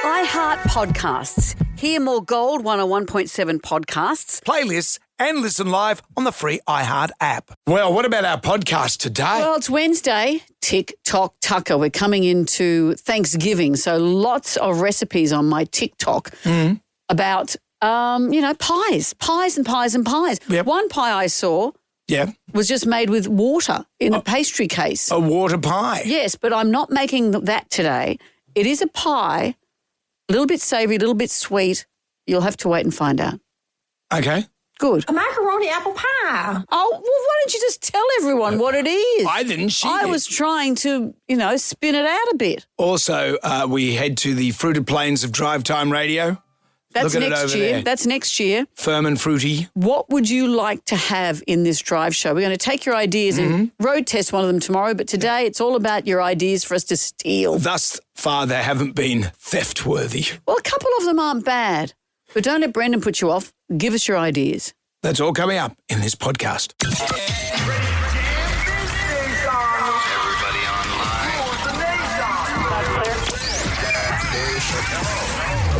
iHeart Podcasts. Hear more Gold 101.7 podcasts. Playlists and listen live on the free iHeart app. Well, what about our podcast today? Well, it's Wednesday, TikTok Tucker. We're coming into Thanksgiving, so lots of recipes on my TikTok about, pies and pies and pies. Yep. One pie I saw was just made with water in a pastry case. A water pie. Yes, but I'm not making that today. It is a pie, a little bit savoury, a little bit sweet. You'll have to wait and find out. Okay. Good. A macaroni apple pie. Oh, well, why don't you just tell everyone what it is? I didn't. She I did. was trying to, spin it out a bit. Also, we head to the fruited plains of Drive Time Radio. That's Look at it next over year. there. That's next year. Firm and fruity. What would you like to have in this drive show? We're going to take your ideas and road test one of them tomorrow, but today it's all about your ideas for us to steal. Thus far, they haven't been theft-worthy. Well, a couple of them aren't bad, but don't let Brendan put you off. Give us your ideas. That's all coming up in this podcast. Everybody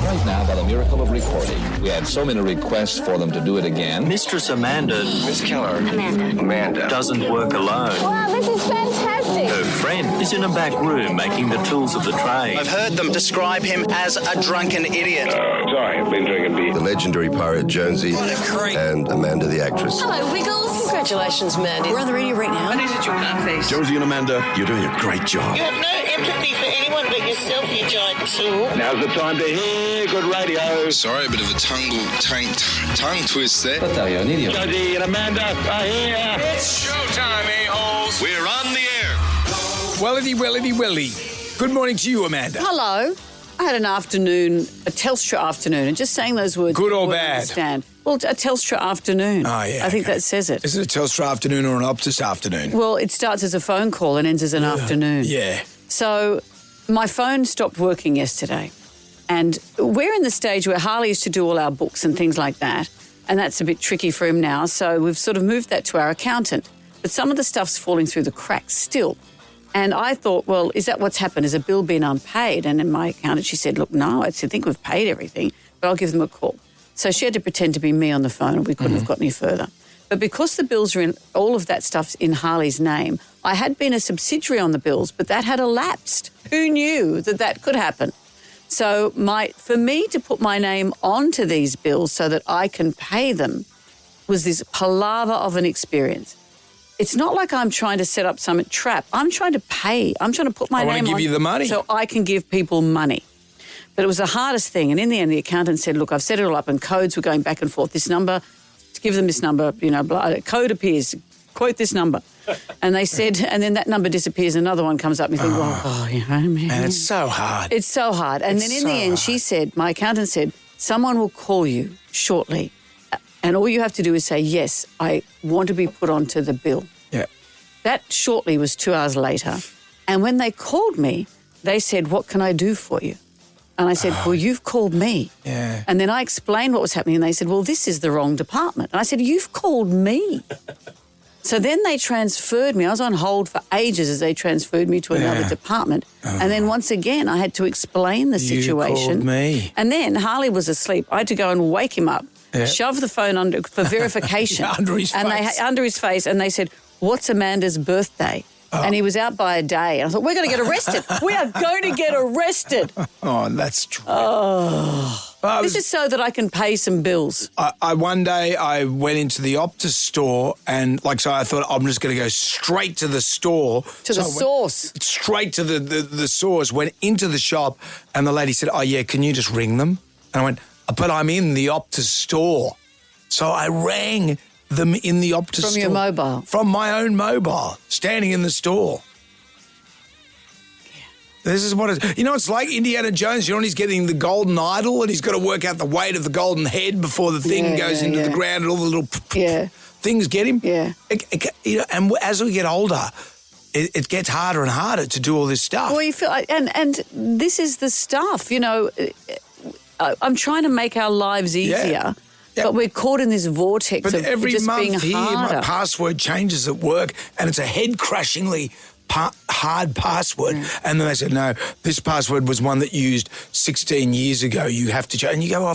Right now, by the miracle of recording, we had so many requests for them to do it again. Mistress Amanda. Miss Keller. Amanda. Doesn't work alone. Wow, this is fantastic. Her friend is in a back room making the tools of the trade. I've heard them describe him as a drunken idiot. Sorry, I've been drinking beer. The legendary pirate Jonesy and Amanda the actress. Hello, Wiggles. Congratulations, Mandy. We're on the radio right now. What is it, you nutface? Jonesy and Amanda, you're doing a great job. You have no empathy for anyone but yourself, you giant tool. Now's the time to hear good radio. Sorry, a bit of a tongue twist there. But you're an idiot. Jonesy and Amanda are here. It's showtime, a-holes. We're on the air. Welly. Good morning to you, Amanda. Hello. I had a Telstra afternoon, and just saying those words. Good or you bad? Understand. Well, a Telstra afternoon. Oh, yeah. I think okay. that says it. Is it a Telstra afternoon or an Optus afternoon? Well, it starts as a phone call and ends as an afternoon. Yeah. So my phone stopped working yesterday, and we're in the stage where Harley used to do all our books and things like that, and that's a bit tricky for him now, so we've sort of moved that to our accountant. But some of the stuff's falling through the cracks still. And I thought, well, is that what's happened? Has a bill been unpaid? And in my accountant, she said, look, no, I think we've paid everything, but I'll give them a call. So she had to pretend to be me on the phone, and we couldn't have got any further. But because the bills are in, all of that stuff's in Harley's name, I had been a subsidiary on the bills, but that had elapsed. Who knew that could happen? So for me to put my name onto these bills so that I can pay them was this palaver of an experience. It's not like I'm trying to set up some trap. I'm trying to pay. I'm trying to put my name on. I want to give you the money. So I can give people money. But it was the hardest thing. And in the end, the accountant said, look, I've set it all up and codes were going back and forth. This number, give them this number, code appears, quote this number. And they said, and then that number disappears, another one comes up and you think, Man, it's so hard. It's so hard. And then in the end, she said, my accountant said, someone will call you shortly. And all you have to do is say, yes, I want to be put onto the bill. Yeah. That shortly was 2 hours later. And when they called me, they said, what can I do for you? And I said, well, you've called me. Yeah. And then I explained what was happening, and they said, well, this is the wrong department. And I said, you've called me. So then they transferred me. I was on hold for ages as they transferred me to another department. And then once again, I had to explain the situation. You called me. And then Harley was asleep. I had to go and wake him up, shove the phone under for verification. Under his face. Under his face. And they said, what's Amanda's birthday? And he was out by a day. And I thought, we're going to get arrested. We are going to get arrested. Oh, that's true. This is so that I can pay some bills. One day I went into the Optus store and, so I thought I'm just going to go straight to the store. To the source. Straight to the source, went into the shop and the lady said, oh, yeah, can you just ring them? And I went, but I'm in the Optus store. So I rang them in the Optus store. From your mobile? From my own mobile, standing in the store. This is what it's... it's like Indiana Jones. He's getting the golden idol and he's got to work out the weight of the golden head before the thing goes into the ground and all the little things get him. Yeah. And as we get older, it gets harder and harder to do all this stuff. Well, you feel... And this is the stuff, I'm trying to make our lives easier. Yeah. But we're caught in this vortex but of every just month being here, harder. my password changes at work and it's a head-crushingly hard password. And then they said, no, this password was one that you used 16 years ago. You have to change. And you go,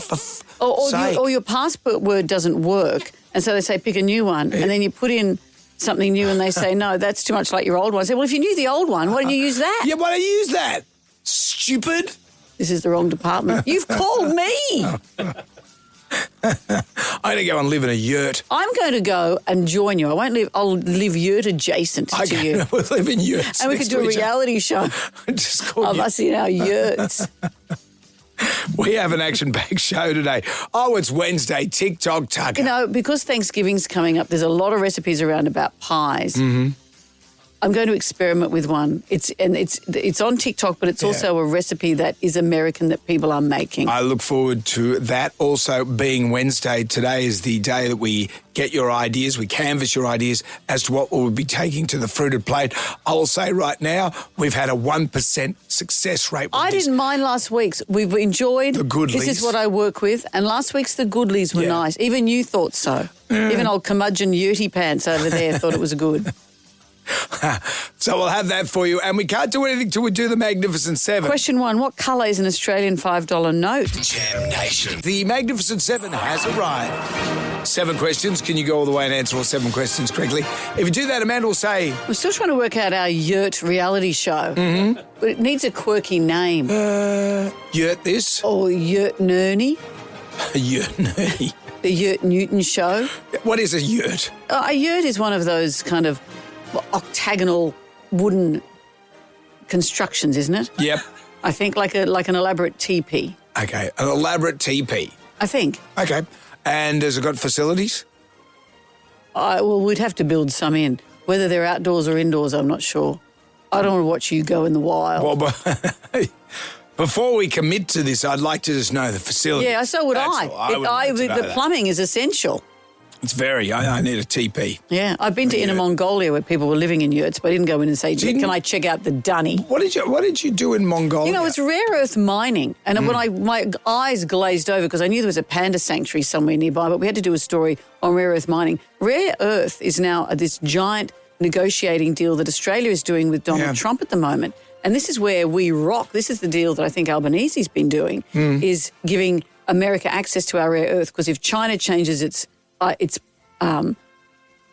or your password doesn't work. And so they say, pick a new one. And then you put in something new and they say, no, that's too much like your old one. I say, well, if you knew the old one, why didn't you use that? Yeah, why don't you use that? Stupid. This is the wrong department. You've called me. I'm going to go and live in a yurt. I'm going to go and join you. I'll live yurt adjacent to you. We'll live in yurts. And we could do a reality show Just of us in our yurts. We have an action-packed show today. Oh, it's Wednesday, TikTok Tucker. You know, because Thanksgiving's coming up, there's a lot of recipes around about pies. Mm-hmm. I'm going to experiment with one. It's on TikTok, but it's also a recipe that is American that people are making. I look forward to that. Also, being Wednesday, today is the day that we get your ideas, we canvass your ideas as to what we'll be taking to the fruited plate. I will say right now, we've had a 1% success rate with I this. didn't mind last week's. We've enjoyed the Goodlies. This is what I work with. And last week's the Goodlies were nice. Even you thought so. Even old curmudgeon Yurty Pants over there thought it was good. So we'll have that for you. And we can't do anything till we do the Magnificent Seven. Question 1, what colour is an Australian $5 note? Jam Nation. The Magnificent Seven has arrived. 7 questions. Can you go all the way and answer all 7 questions correctly? If you do that, Amanda will say... We're still trying to work out our yurt reality show. Mm-hmm. But it needs a quirky name. Yurt this? Or Yurt Nerney. Yurt Nerney. The Yurt Newton show. What is a yurt? A yurt is one of those kind of octagonal wooden constructions, isn't it? Yep. I think like an elaborate teepee. Okay, an elaborate teepee. I think. Okay. And has it got facilities? Well, we'd have to build some in. Whether they're outdoors or indoors, I'm not sure. I don't want to watch you go in the wild. Well, but before we commit to this, I'd like to just know the facilities. Yeah, so would That's I. The plumbing is essential. It's I need a TP. Yeah, I've been to Inner Mongolia where people were living in yurts, but I didn't go in and say, can I check out the dunny? What did you do in Mongolia? You know, it's rare earth mining. And when my eyes glazed over because I knew there was a panda sanctuary somewhere nearby, but we had to do a story on rare earth mining. Rare earth is now this giant negotiating deal that Australia is doing with Donald Trump at the moment. And this is where we rock. This is the deal that I think Albanese's been doing, is giving America access to our rare earth, because if China changes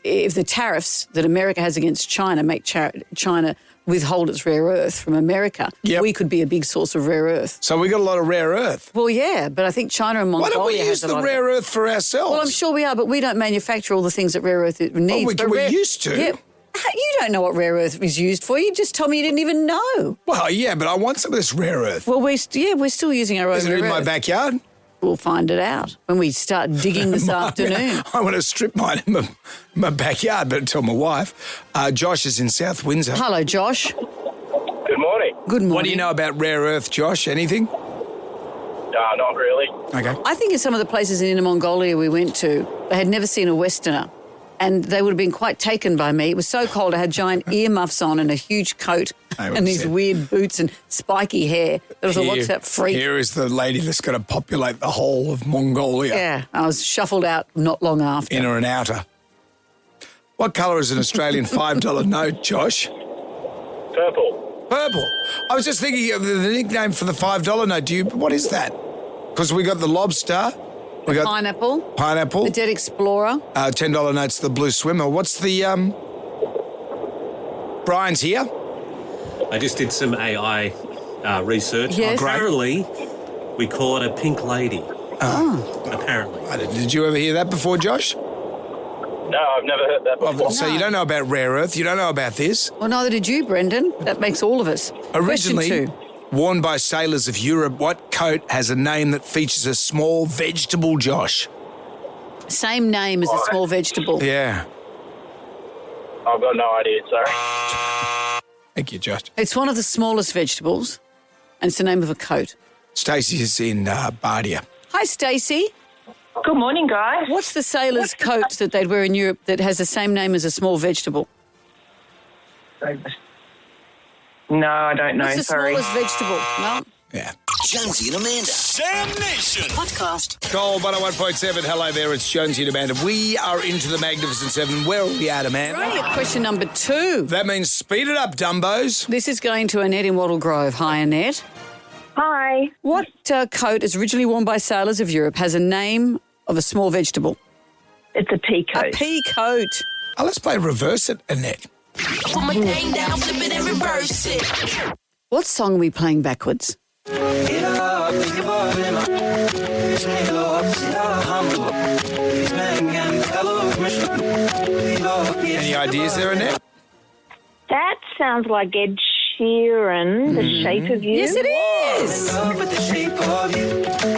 if the tariffs that America has against China make China withhold its rare earth from America, we could be a big source of rare earth. So we got a lot of rare earth. Well, yeah, but I think China and Mongolia Why don't we use the rare earth for ourselves? Well, I'm sure we are, but we don't manufacture all the things that rare earth needs. We used to. Yeah. You don't know what rare earth is used for. You just told me you didn't even know. Well, yeah, but I want some of this rare earth. Well, we're still using our own Is it rare in earth. my backyard? We'll find it out when we start digging this afternoon. I want to strip mine in my backyard, but tell my wife. Josh is in South Windsor. Hello, Josh. Good morning. Good morning. What do you know about rare earth, Josh? Anything? Not really. Okay. I think in some of the places in Inner Mongolia we went to, they had never seen a Westerner. And they would have been quite taken by me. It was so cold. I had giant earmuffs on and a huge coat and these weird boots and spiky hair. There was what's that freak? Here is the lady that's going to populate the whole of Mongolia. Yeah, I was shuffled out not long after. Inner and outer. What colour is an Australian $5 note, Josh? Purple. Purple. I was just thinking of the nickname for the $5 note. What is that? Because we got the lobster. We got Pineapple. The Dead Explorer. $10 notes, the Blue Swimmer. What's the... Brian's here. I just did some AI research. Yes. Apparently, we call it a pink lady. Oh. Apparently. Did you ever hear that before, Josh? No, I've never heard that before. So you don't know about rare earth. You don't know about this. Well, neither did you, Brendan. That makes all of us. Originally Question 2. worn by sailors of Europe, what coat has a name that features a small vegetable, Josh? Same name as a small vegetable. Yeah. I've got no idea, sorry. Thank you, Josh. It's one of the smallest vegetables, and it's the name of a coat. Stacey's in Bardia. Hi, Stacey. Good morning, guys. What's the sailor's coat that they'd wear in Europe that has the same name as a small vegetable? No, I don't know. What's the Sorry. smallest vegetable? No? Yeah. Jonesy and Amanda. Sam Nation. Podcast. Gold 101.7. Hello there, it's Jonesy and Amanda. We are into the Magnificent Seven. Where are we at, Amanda? We're only at question number 2. That means speed it up, Dumbos. This is going to Annette in Wattle Grove. Hi, Annette. Hi. What coat is originally worn by sailors of Europe has a name of a small vegetable? It's a pea coat. A pea coat. Oh, let's play Reverse It, Annette. Put my thing down, flip it and reverse it. What song are we playing backwards? Any ideas there, Annette? That sounds like Ed Sheeran, The Shape of You. Yes, it is.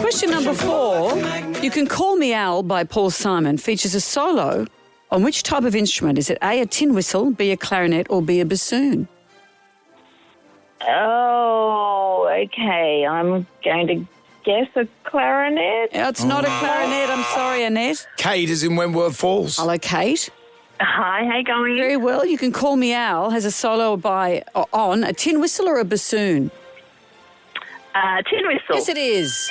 Question number 4. You Can Call Me Al by Paul Simon features a solo on which type of instrument? Is it A, a tin whistle, B, a clarinet, or B, a bassoon? Oh, okay. I'm going to guess a clarinet. It's not a clarinet. I'm sorry, Annette. Kate is in Wentworth Falls. Hello, Kate. Hi, how you going? Very well. You Can Call Me Al has a solo on a tin whistle or a bassoon? Tin whistle. Yes, it is.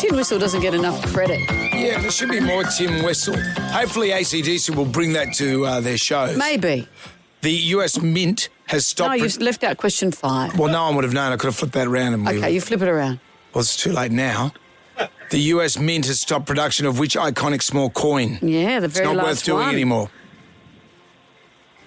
Tin whistle doesn't get enough credit. Yeah, there should be more tin whistle. Hopefully AC/DC will bring that to their shows. Maybe. The US Mint has stopped... No, you left out question 5. Well, no one would have known. I could have flipped that around. And Okay, you flip it around. Well, it's too late now. The US Mint has stopped production of which iconic small coin? Yeah, the very It's not last worth doing one. anymore.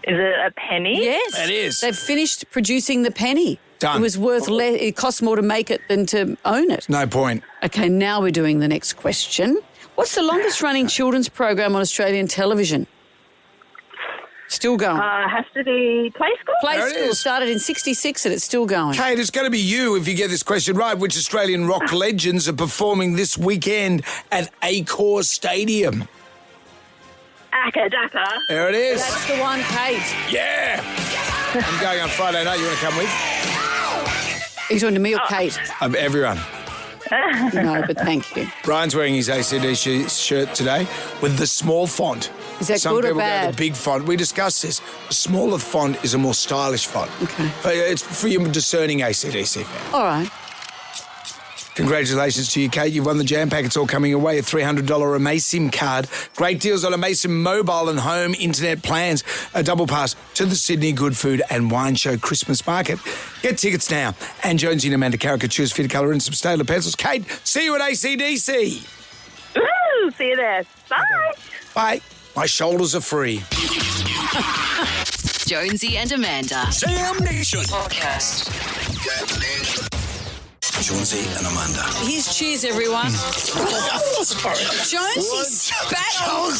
Is it a penny? Yes. It is. They've finished producing the penny. Done. It was worth less. It costs more to make it than to own it. No point. Okay, now we're doing the next question. What's the longest running children's program on Australian television? Still going. Has to be Play School? Play There it School is. started in 1966 and it's still going. Kate, it's going to be you if you get this question right. Which Australian rock legends are performing this weekend at Accor Stadium? Akka Daka. There it is. That's the one, Kate. Yeah. I'm going on Friday night. You want to come with? Are you talking to me or Kate? Everyone. No, but thank you. Brian's wearing his ACD shirt today with the small font. Is that Some good or people bad? go the big font. We discussed this. A smaller font is a more stylish font. Okay. It's for your discerning ACDC fan. All right. Congratulations to you, Kate. You've won the Jam Pack. It's all coming away. A $300 Amasim card. Great deals on Amasim mobile and home internet plans. A double pass to the Sydney Good Food and Wine Show Christmas Market. Get tickets now. And Jonesy and Amanda caricatures, fit colour and some Staedtler pencils. Kate, see you at ACDC. Woo! See you there. Bye. Okay. Bye. My shoulders are free. Jonesy and Amanda. Sam Nation. Podcast. Jonesy and Amanda. Here's cheers, everyone. Jonesy spat on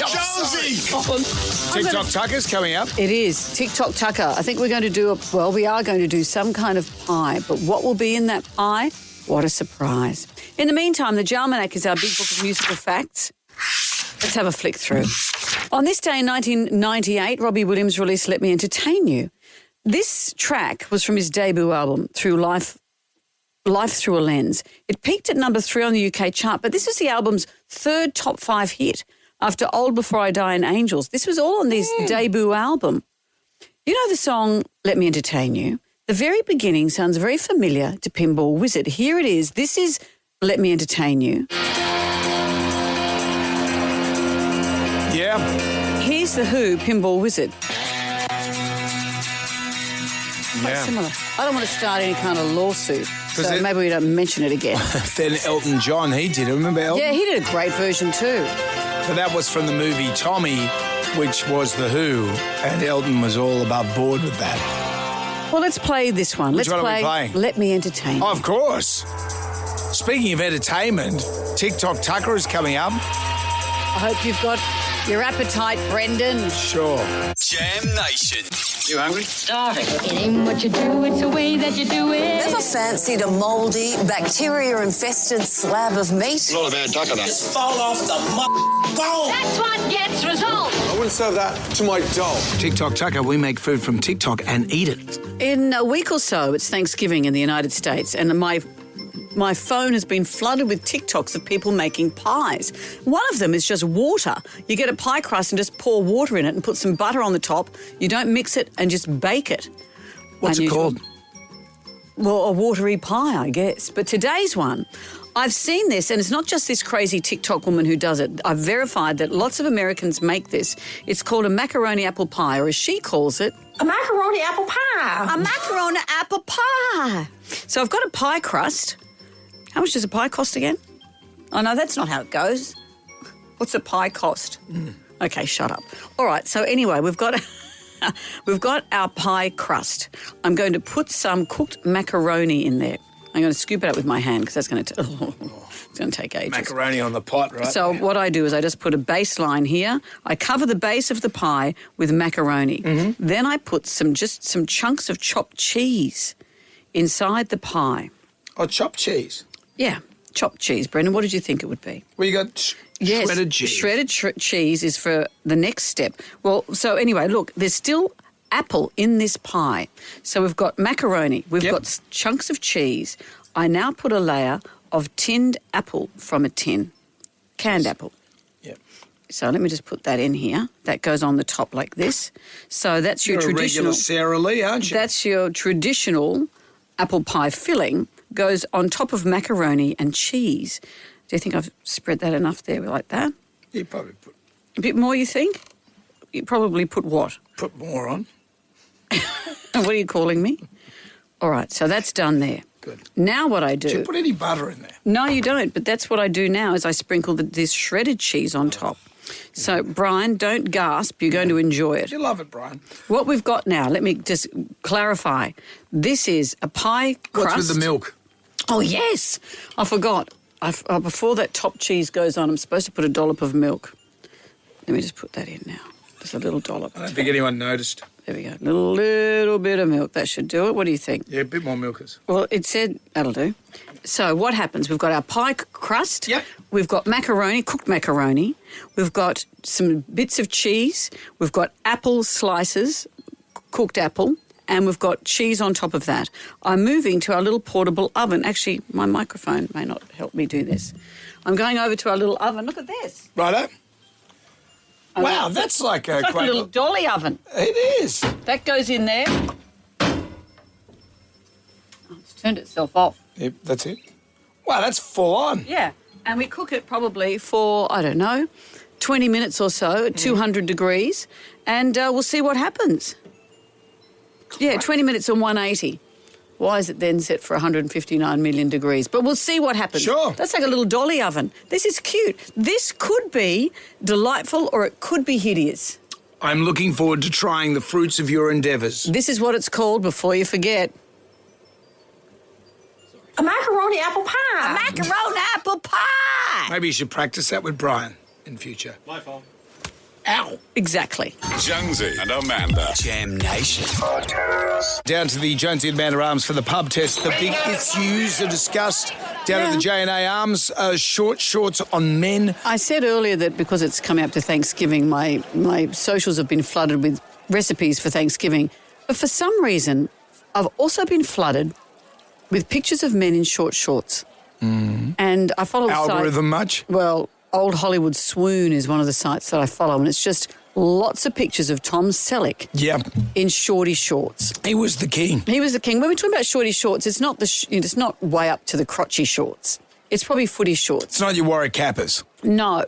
Jonesy. TikTok Tucker's coming up. It is. TikTok Tucker. I think we're going to do we are going to do some kind of pie, but what will be in that pie? What a surprise. In the meantime, the Jalmanac is our big book of musical facts. Let's have a flick through. On this day in 1998, Robbie Williams released Let Me Entertain You. This track was from his debut album, Life Through a Lens. It peaked at number 3 on the UK chart, but this was the album's third top 5 hit after Old Before I Die and Angels. This was all on this debut album. You know the song Let Me Entertain You? The very beginning sounds very familiar to Pinball Wizard. Here it is. This is Let Me Entertain You. Yeah. Here's the Who, Pinball Wizard. Quite Yeah. similar. I don't want to start any kind of lawsuit, so it- maybe we don't mention it again. Then Elton John, he did it. Remember Elton? Yeah, he did a great version too. But that was from the movie Tommy, which was The Who, and Elton was all above board with that. Well, let's play this one. Which Let's one are we play playing? Let Me Entertain You. Oh, of course. Speaking of entertainment, TikTok Tucker is coming up. I hope you've got your appetite, Brendan. Sure. Jam Nation. You hungry? Starving. It ain't what you do, it's the way that you do it. Never fancied a mouldy, bacteria-infested slab of meat? Not a bad tucker, though. Just fall off the bone. That's what gets results. I wouldn't serve that to my dog. TikTok Tucker, we make food from TikTok and eat it. In a week or so, it's Thanksgiving in the United States, and my phone has been flooded with TikToks of people making pies. One of them is just water. You get a pie crust and just pour water in it and put some butter on the top. You don't mix it and just bake it. What's it Unusual. called? well, a watery pie, I guess. But today's one, I've seen this, and it's not just this crazy TikTok woman who does it. I've verified that lots of Americans make this. It's called a macaroni apple pie, or as she calls it, A macaroni apple pie. a macaroni apple pie. So I've got a pie crust. How much does a pie cost again? Oh, no, that's not how it goes. What's a pie cost? Okay, shut up. All right, so anyway, we've got our pie crust. I'm going to put some cooked macaroni in there. I'm going to scoop it up with my hand because that's going to it's going to take ages. Macaroni on the pot, right? So what I do is I just put a baseline here. I cover the base of the pie with macaroni. Mm-hmm. Then I put some chunks of chopped cheese inside the pie. Oh, chopped cheese. Yeah, chopped cheese. Brendan, what did you think it would be? Well, you got shredded cheese. Shredded cheese is for the next step. Well, so anyway, look, there's still apple in this pie. So we've got macaroni, we've got chunks of cheese. I now put a layer of tinned apple from a tin, canned apple. Yep. So let me just put that in here. That goes on the top like this. So that's your You're traditional. a regular Sarah Lee, aren't you? That's your traditional apple pie filling. Goes on top of macaroni and cheese. Do you think I've spread that enough there like that? You probably put A bit more, you think? You probably put what? Put more on. What are you calling me? All right, so that's done there. Good. Now what I do... Do you put any butter in there? No, you don't, but that's what I do now is I sprinkle this shredded cheese on top. So, Brian, don't gasp. You're going to enjoy it. You love it, Brian. What we've got now, let me just clarify. This is a pie crust. What's with the milk? Oh, yes. I forgot. Before that top cheese goes on, I'm supposed to put a dollop of milk. Let me just put that in now. Just a little dollop. I don't think anyone noticed. There we go. Little bit of milk. That should do it. What do you think? Yeah, a bit more milkers. Well, it said that'll do. So what happens? We've got our pie crust. Yep. We've got macaroni, cooked macaroni. We've got some bits of cheese. We've got apple slices, cooked apple. And we've got cheese on top of that. I'm moving to our little portable oven. Actually, my microphone may not help me do this. I'm going over to our little oven. Look at this. Righto. Wow, that's like a It's like great a little dolly oven. It is. That goes in there. Oh, it's turned itself off. Yep, that's it. Wow, that's full on. Yeah, and we cook it probably for, I don't know, 20 minutes or so at 200 degrees, and we'll see what happens. Yeah, 20 minutes on 180. Why is it then set for 159 million degrees? But we'll see what happens. Sure. That's like a little dolly oven. This is cute. This could be delightful or it could be hideous. I'm looking forward to trying the fruits of your endeavours. This is what it's called before you forget. A macaroni apple pie. A macaroni apple pie. Maybe you should practice that with Brian in future. My phone. Ow. Exactly. Jonesy and Amanda. Jam Nation. Down to the Jonesy and Amanda Arms for the pub test. The big issues are discussed down at the J&A Arms. Short shorts on men. I said earlier that because it's coming up to Thanksgiving, my socials have been flooded with recipes for Thanksgiving. But for some reason, I've also been flooded with pictures of men in short shorts. And I follow Algorithm much? Well, Old Hollywood Swoon is one of the sites that I follow, and it's just lots of pictures of Tom Selleck in shorty shorts. He was the king. He was the king. When we're talking about shorty shorts, it's not it's not way up to the crotchy shorts. It's probably footy shorts. It's not your Warwick Kappas. No.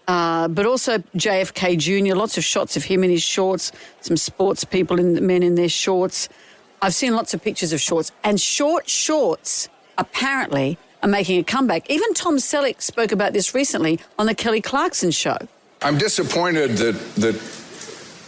But also JFK Jr., lots of shots of him in his shorts, some sports people, men in their shorts. I've seen lots of pictures of shorts. And short shorts, apparently, are making a comeback. Even Tom Selleck spoke about this recently on the Kelly Clarkson show. I'm disappointed that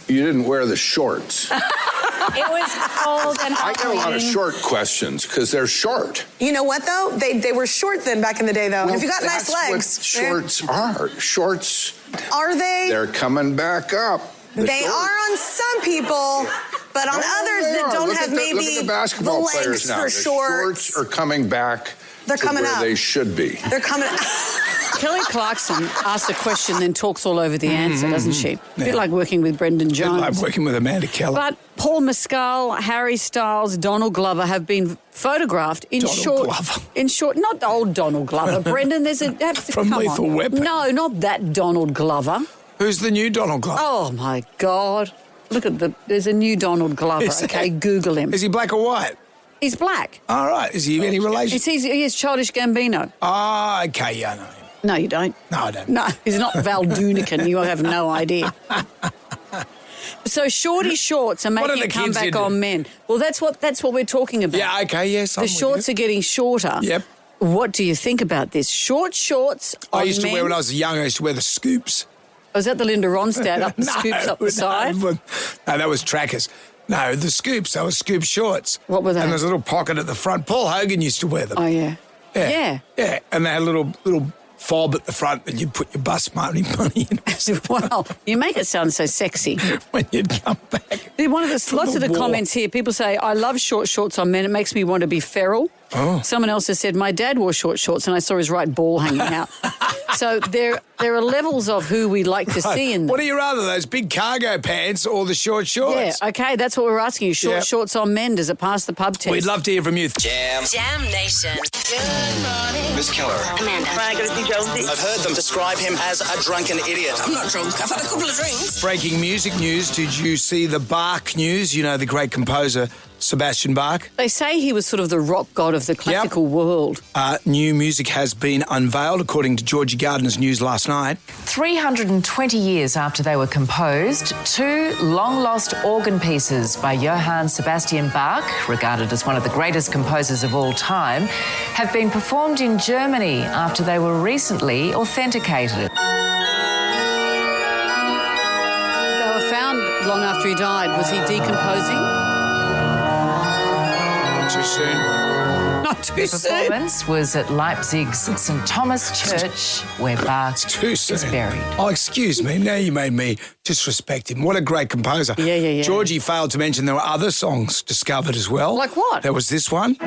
you didn't wear the shorts. It was cold and I get a lot of short questions because they're short. You know what, though? They were short then back in the day, though. Well, if you got nice legs. What shorts are. Shorts. Are they? They're coming back up. They are on some people, but on others that don't have maybe look at the basketball legs players now. for The shorts. shorts are coming back. They're coming where up. they should be. They're coming up. Kelly Clarkson asks a question, then talks all over the answer, doesn't she? A bit like working with Brendan Jones. Like working with Amanda Keller. But Paul Mescal, Harry Styles, Donald Glover have been photographed in not old Donald Glover. Brendan, there's a from Lethal Weapon. No, not that Donald Glover. Who's the new Donald Glover? Oh my God! Look at there's a new Donald Glover. Okay, Google him. Is he black or white? He's black. All right. Is he any relation? He is Childish Gambino. Oh, okay. Yeah, I know him. No, you don't. No, I don't. No, he's not Val Doonican. You have no idea. So shorty shorts are making a comeback on men. Well, that's what we're talking about. Yeah, okay, yes. The shorts are getting shorter. Yep. What do you think about this? Short shorts on I used to men? wear, when I was young, I used to wear the scoops. Was that the Linda Ronstadt up the scoops up the side? No, that was trackers. No, the scoops. They were scoop shorts. What were they? And there's a little pocket at the front. Paul Hogan used to wear them. Oh, yeah. Yeah. And they had a little fob at the front that you'd put your bus money in. Wow, you make it sound so sexy. When you'd come back. Lots of the comments here, people say, I love short shorts on men. It makes me want to be feral. Oh. Someone else has said, my dad wore short shorts and I saw his right ball hanging out. So there are levels of who we like to see in them. What do you rather, those big cargo pants or the short shorts? Yeah, okay, that's what we're asking you. Short shorts on men, does it pass the pub test? We'd love to hear from you. Jam Nation. Good morning. Miss Keller. Amanda. I've heard them describe him as a drunken idiot. I'm not drunk. I've had a couple of drinks. Breaking music news. Did you see the Bach news? You know, the great composer Sebastian Bach. They say he was sort of the rock god of the classical world. New music has been unveiled, according to Georgie Gardner's news last night. 320 years after they were composed, two long-lost organ pieces by Johann Sebastian Bach, regarded as one of the greatest composers of all time, have been performed in Germany after they were recently authenticated. They were found long after he died. Was he decomposing? Too soon. Not too soon. The performance was at Leipzig's St. Thomas Church, where Bach is buried. Oh, excuse me. Now you made me disrespect him. What a great composer. Yeah. Georgie failed to mention there were other songs discovered as well. Like what? There was this one. Is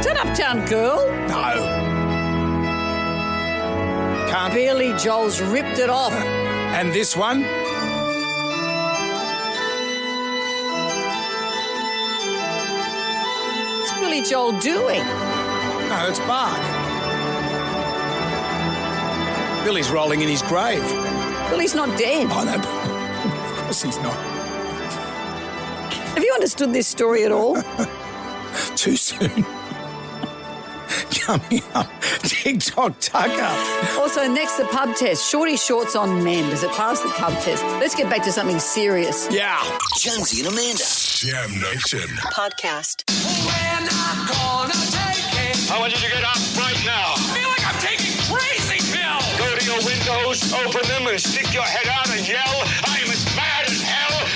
that Uptown Girl? No. Can't. Billy Joel's ripped it off. And this one? What's Billy Joel doing? No, it's Bach. Billy's rolling in his grave. Billy's not dead. Oh, no, of course he's not. Have you understood this story at all? Too soon. Coming up, TikTok Tucker. Also, next, the pub test. Shorty shorts on men. Does it pass the pub test? Let's get back to something serious. Yeah. Jonesy and Amanda. Jam Nation. Podcast. We're not gonna take it. I want you to get up right now. I feel like I'm taking crazy pills. Go to your windows, open them, and stick your head out and yell, I'm as mad as hell.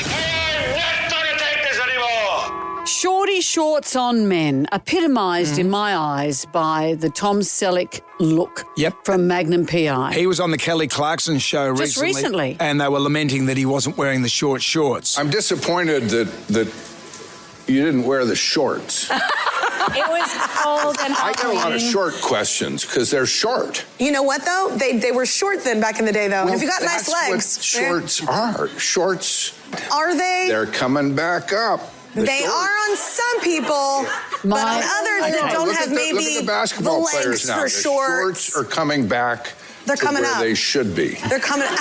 I'm not gonna take this anymore. Shorty shorts on men, epitomised in my eyes by the Tom Selleck look from Magnum PI. He was on the Kelly Clarkson show Just recently. And they were lamenting that he wasn't wearing the short shorts. I'm disappointed that you didn't wear the shorts. It was cold and I get a lot of hot. short questions because they're short. You know what, though? They were short then back in the day, though. Well, and if you got nice that's legs. what shorts are. Shorts. Are they? They're coming back up. They are on some people, but on others that don't have maybe look at the basketball the players legs now. for The shorts. shorts are coming back. They're to coming where up. they should be. They're coming up.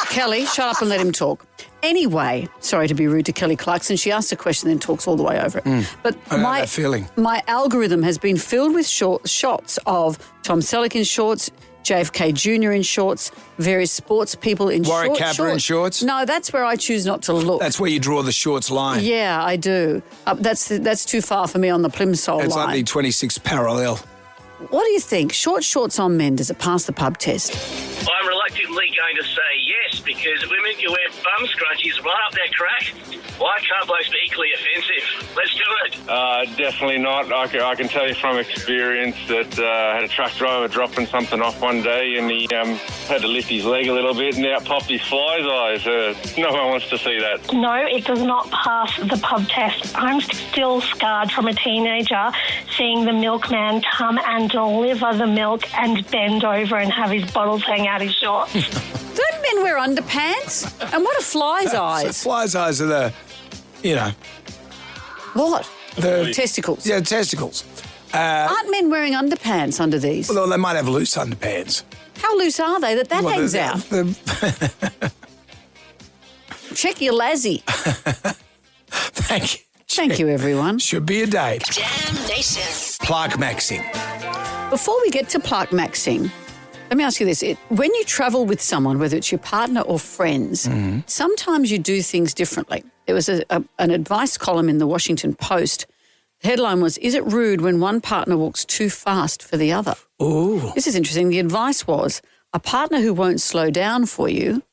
Kelly, shut up and let him talk. Anyway, sorry to be rude to Kelly Clarkson. She asks a question and then talks all the way over it. But I know that feeling. My algorithm has been filled with shots of Tom Selleck in shorts, JFK Jr. in shorts, various sports people in Warwick shorts. Capper in shorts? No, that's where I choose not to look. That's where you draw the shorts line. Yeah, I do. That's too far for me on the plimsoll It's line. like the 26th parallel. What do you think? Short shorts on men, does it pass the pub test? I'm reluctantly going to say yes, because women can wear bum scrunchies right up their crack. Why can't blokes be equally offensive? Let's do it. Definitely not. I can tell you from experience that I had a truck driver dropping something off one day and he had to lift his leg a little bit and out popped his fly's eyes. No one wants to see that. No, it does not pass the pub test. I'm still scarred from a teenager seeing the milkman come and deliver the milk and bend over and have his bottles hang out his shorts. Don't men wear underpants? And what are fly's eyes? Fly's eyes are the, What? The testicles. Yeah, testicles. Aren't men wearing underpants under these? Well, they might have loose underpants. How loose are they that hangs out? Check your lassie. Thank you. Thank you, everyone. Should be a date. Jam Nation. Plaque maxing. Before we get to plaque maxing, let me ask you this. When you travel with someone, whether it's your partner or friends, sometimes you do things differently. There was an advice column in the Washington Post. The headline was, "Is it rude when one partner walks too fast for the other?" Ooh. This is interesting. The advice was, a partner who won't slow down for you,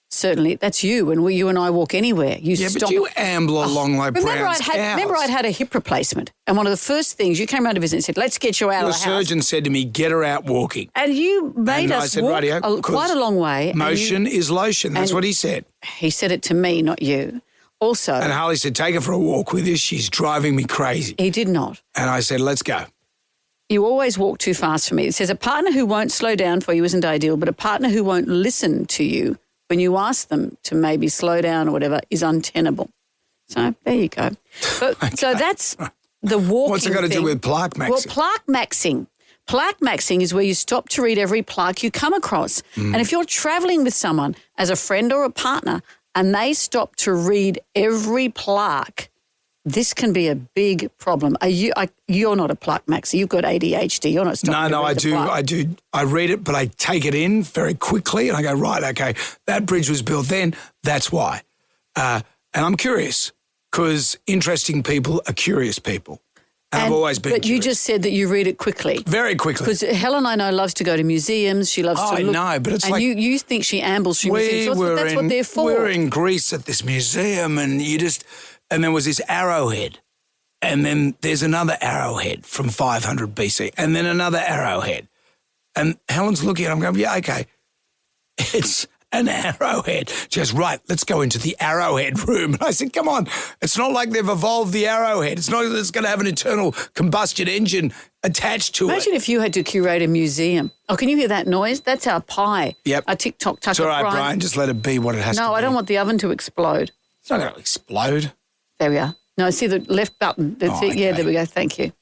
certainly, that's you. When you and I walk anywhere, you stop. But you amble along like Brown's cows. Remember I'd had a hip replacement, and one of the first things, you came round to visit and said, let's get you out of the house. Your surgeon said to me, get her out walking. And you made us walk quite a long way. Motion is lotion. That's what he said. He said it to me, not you. Also. And Harley said, take her for a walk with you. She's driving me crazy. He did not. And I said, let's go. You always walk too fast for me. It says a partner who won't slow down for you isn't ideal, but a partner who won't listen to you when you ask them to maybe slow down or whatever is untenable. So there you go. So that's the walking. What's it got to do with plaque maxing? Well, plaque maxing. Plaque maxing is where you stop to read every plaque you come across. And if you're travelling with someone as a friend or a partner and they stop to read every plaque, this can be a big problem. You're not a plaque maxer. You've got ADHD. You're not stopping to read the plaque. I do. I read it, but I take it in very quickly and I go, right, okay, that bridge was built then. That's why. And I'm curious because interesting people are curious people. And I've always been curious. You just said that you read it quickly. Very quickly. Because Helen, I know, loves to go to museums. She loves to look. I know, but it's and you think she ambles through museums. That's what they're for. We were in Greece at this museum and and there was this arrowhead. And then there's another arrowhead from 500 BC. And then another arrowhead. And Helen's looking at it. I'm going, yeah, okay. It's an arrowhead. She goes, right, let's go into the arrowhead room. And I said, come on, it's not like they've evolved the arrowhead. It's not like it's going to have an internal combustion engine attached to it. Imagine if you had to curate a museum. Oh, can you hear that noise? That's our pie. Yep. Our TikTok tucker. It's all right, Brian, just let it be what it has to be. No, I don't want the oven to explode. It's not going to explode. There we are. No, see the left button. That's it. Yeah, there we go. Thank you.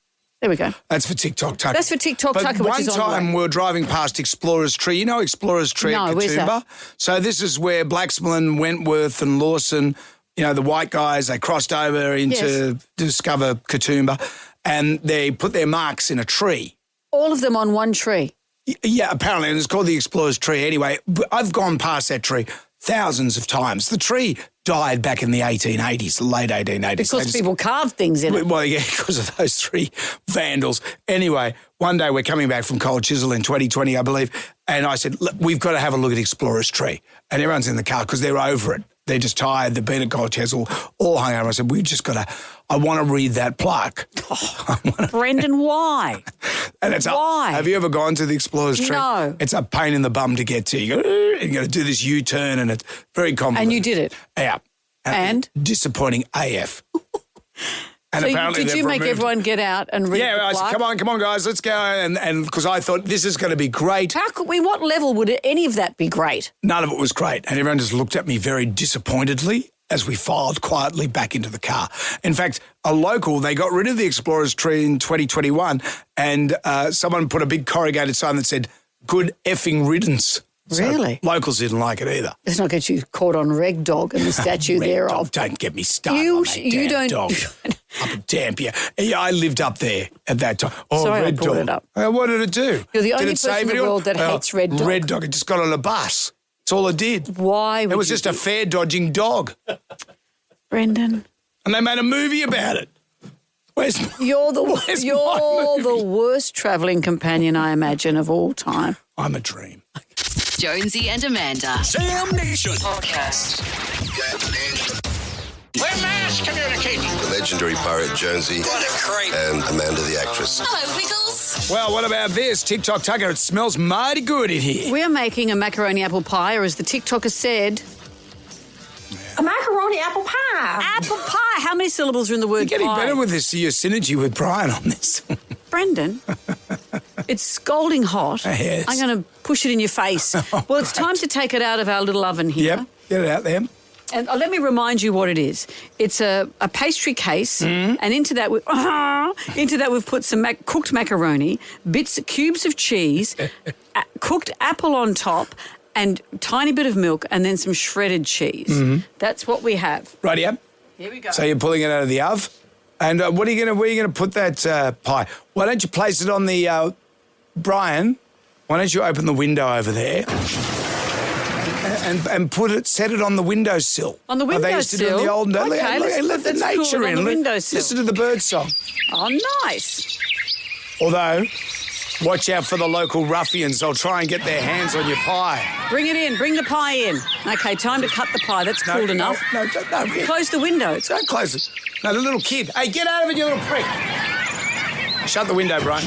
There we go. That's for TikTok Tucker. That's for TikTok Tucker, which is on the way. One time we were driving past Explorer's Tree. You know Explorer's Tree at Katoomba? Where's that? So this is where Blacksmillan, Wentworth and Lawson, the white guys, they crossed over to discover Katoomba and they put their marks in a tree. All of them on one tree? Yeah, apparently. And it's called the Explorer's Tree. Anyway, I've gone past that tree thousands of times. The tree died back in the 1880s, the late 1880s. Because people carved things in it. Well, yeah, because of those three vandals. Anyway, one day we're coming back from Cold Chisel in 2020, I believe, and I said, look, we've got to have a look at Explorer's Tree. And everyone's in the car because they're over it. They're just tired. They've been at Cold Chisel, all hung over. I said, I want to read that plaque. Brendan, why? And why? Have you ever gone to the Explorer's Tree? No. It's a pain in the bum to get to. You got to do this U-turn and it's very complicated. And you did it? Yeah. And? Disappointing AF. And so apparently did you make everyone get out and read the plaque? I said, come on, guys, let's go. And because I thought this is going to be great. How could we? What level would any of that be great? None of it was great. And everyone just looked at me very disappointedly as we filed quietly back into the car. In fact, a local, they got rid of the Explorer's Tree in 2021 and someone put a big corrugated sign that said, good effing riddance. Really? So locals didn't like it either. Let's not get you caught on Reg Dog and the statue thereof. Don't get me started on that damn dog. Up in Dampier. Yeah, I lived up there at that time. Oh, sorry, Red I brought Dog. it up. What did it do? You're the only person in the world that hates Red Dog. Red Dog. It just got on a bus. That's all it did. Why? It was just a fare-dodging dog. Brendan. And they made a movie about it. You're the worst travelling companion, I imagine, of all time. I'm a dream. Jonesy and Amanda. Jam Nation Podcast. We're mass communicating. The legendary pirate Jonesy. What a creep. And Amanda the actress. Hello, Wiggles. Well, what about this? TikTok Tucker, it smells mighty good in here. We are making a macaroni apple pie, or as the TikToker said... A macaroni apple pie. Apple pie. How many syllables are in the word You're getting pie? better with this, your synergy with Brian on this. Brendan, it's scalding hot. Yes. I'm going to push it in your face. Well, it's time to take it out of our little oven here. Yep, get it out there. And let me remind you what it is. It's a pastry case, and into that we've put some cooked macaroni, cubes of cheese, cooked apple on top, and tiny bit of milk, and then some shredded cheese. That's what we have. Rightio. Here we go. So you're pulling it out of the oven, and where are you going to put that pie? Why don't you place it on the Brian? Why don't you open the window over there? And set it on the windowsill. On the windowsill? They used to do it in the old days. Okay, let the nature cool, in. on the windowsill. Listen to the bird song. Oh, nice. Although, watch out for the local ruffians. They'll try and get their hands on your pie. Bring it in. Bring the pie in. Okay, time to cut the pie. That's cool enough. No. Close the window. Don't close it. No, the little kid. Hey, get out of it, you little prick. Shut the window, Brian.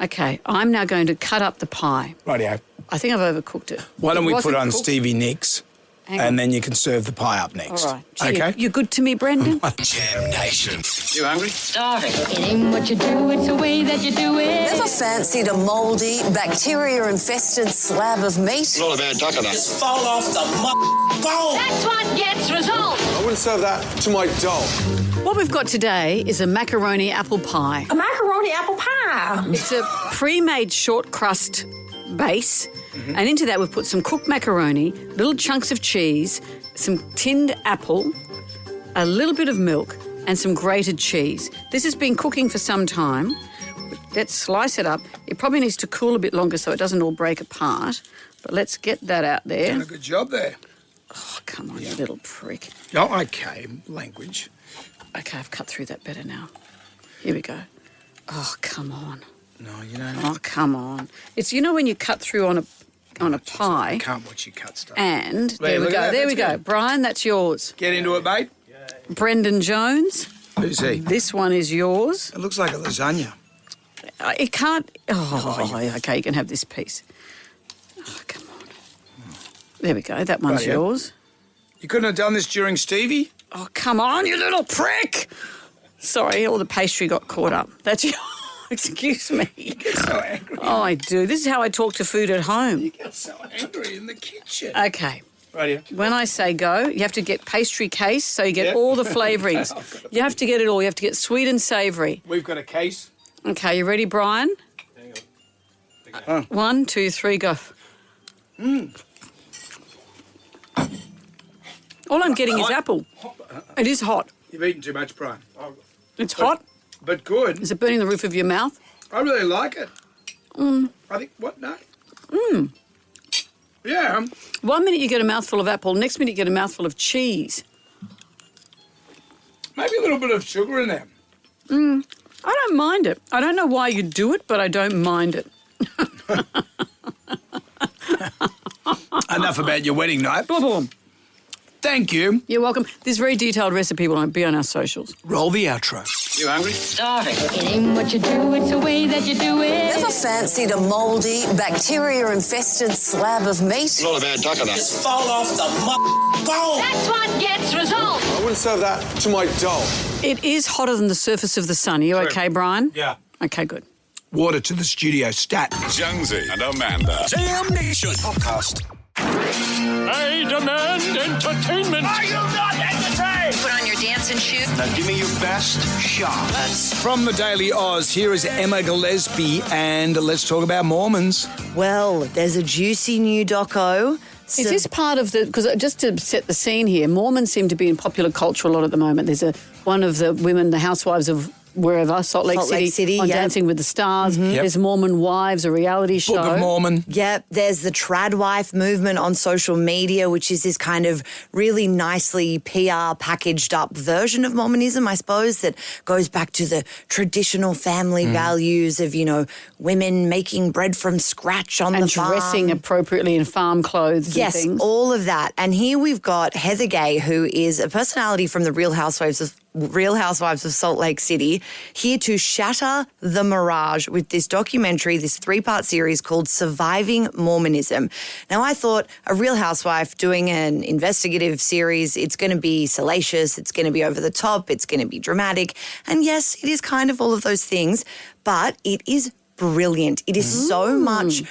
Okay, I'm now going to cut up the pie. Rightio. I think I've overcooked it. Why don't we put on cooked. Stevie Nicks, and then you can serve the pie up next. All right. Gee, okay? You're good to me, Brendan? Jam Nation. You hungry? Starving. It ain't what you do, it's the way that you do it. Never fancied a mouldy, bacteria-infested slab of meat? It's not a bad duck enough. Just fall off the bone. That's what gets results. I wouldn't serve that to my dog. What we've got today is a macaroni apple pie. A macaroni apple pie. It's a pre-made short crust base, and into that we've put some cooked macaroni, little chunks of cheese, some tinned apple, a little bit of milk, and some grated cheese. This has been cooking for some time. Let's slice it up. It probably needs to cool a bit longer so it doesn't all break apart, but let's get that out there. Done a good job there. Oh, come on, you little prick. Oh, okay. Language. Okay, I've cut through that better now. Here we go. Oh, come on. No, you don't. Oh, come on. It's, you know, when you cut through on a pie. I can't watch you cut stuff. And there we go. There we go. Brian, that's yours. Get into it, mate. Brendan Jones. Who's he? This one is yours. It looks like a lasagna. It can't. Oh, okay, you can have this piece. Oh, come on. There we go. That one's yours. You couldn't have done this during Stevie? Oh, come on, you little prick. Sorry, all the pastry got caught up. That's yours. Excuse me. You get so angry. Oh, I do. This is how I talk to food at home. You get so angry in the kitchen. Okay. Right. When I say go, you have to get pastry case, so you get all the flavourings. You have to get it all. You have to get sweet and savoury. We've got a case. Okay, you ready, Brian? Hang on. 1, 2, 3, go. All I'm getting is apple. It is hot. You've eaten too much, Brian. It's hot. But good. Is it burning the roof of your mouth? I really like it. I think, what, no? Yeah. 1 minute you get a mouthful of apple, next minute you get a mouthful of cheese. Maybe a little bit of sugar in there. I don't mind it. I don't know why you do it, but I don't mind it. Enough about your wedding night. Boom, boom. Thank you. You're welcome. This very detailed recipe will be on our socials. Roll the outro. You hungry? Starving. It ain't what you do, it's the way that you do it. Never fancied a mouldy, bacteria-infested slab of meat? It's not a bad duck enough. Just fall off the bone. That's what gets results. I wouldn't serve that to my dog. It is hotter than the surface of the sun. Are you okay, Brian? Yeah. Okay, good. Water to the studio. Stat. Jonesy and Amanda. Jam Nation podcast. I demand entertainment. Are you not entertained? Put on your dancing shoes. Now give me your best shot. From the Daily Oz, here is Emma Gillespie, and let's talk about Mormons. Well, there's a juicy new doco. Is this part of the... Because just to set the scene here, Mormons seem to be in popular culture a lot at the moment. There's one of the women, the housewives of wherever, Salt Lake City on Dancing with the Stars. There's Mormon Wives, a reality show. Book of Mormon. Yep, there's the trad wife movement on social media, which is this kind of really nicely PR packaged up version of Mormonism, I suppose, that goes back to the traditional family values of, you know, women making bread from scratch on the farm. And dressing appropriately in farm clothes and things. Yes, all of that. And here we've got Heather Gay, who is a personality from the Real Housewives of Salt Lake City, here to shatter the mirage with this documentary, this 3-part series called Surviving Mormonism. Now, I thought a Real Housewife doing an investigative series, it's going to be salacious, it's going to be over the top, it's going to be dramatic. And yes, it is kind of all of those things, but it is brilliant. It is so much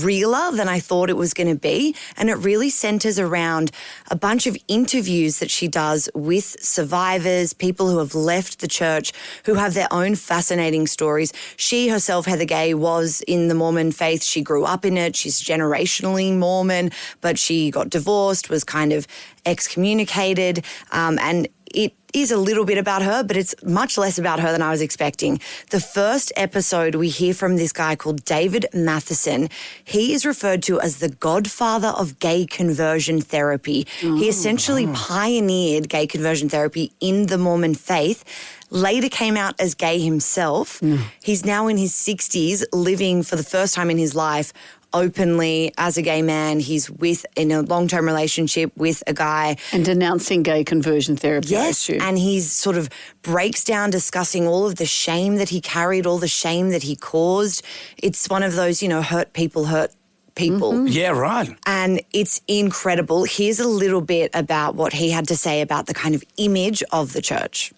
realer than I thought it was going to be, and it really centers around a bunch of interviews that she does with survivors, people who have left the church, who have their own fascinating stories. She herself, Heather Gay, was in the Mormon faith. She grew up in it. She's generationally Mormon, but she got divorced, was kind of excommunicated, and it is a little bit about her, but it's much less about her than I was expecting. The first episode, we hear from this guy called David Matheson. He is referred to as the godfather of gay conversion therapy. He essentially pioneered gay conversion therapy in the Mormon faith. Later came out as gay himself. He's now in his 60s, living for the first time in his life openly as a gay man. He's in a long-term relationship with a guy. And denouncing gay conversion therapy, I Yes, assume. and he's sort of breaks down discussing all of the shame that he carried, all the shame that he caused. It's one of those, hurt people hurt people. Yeah, right. And it's incredible. Here's a little bit about what he had to say about the kind of image of the church.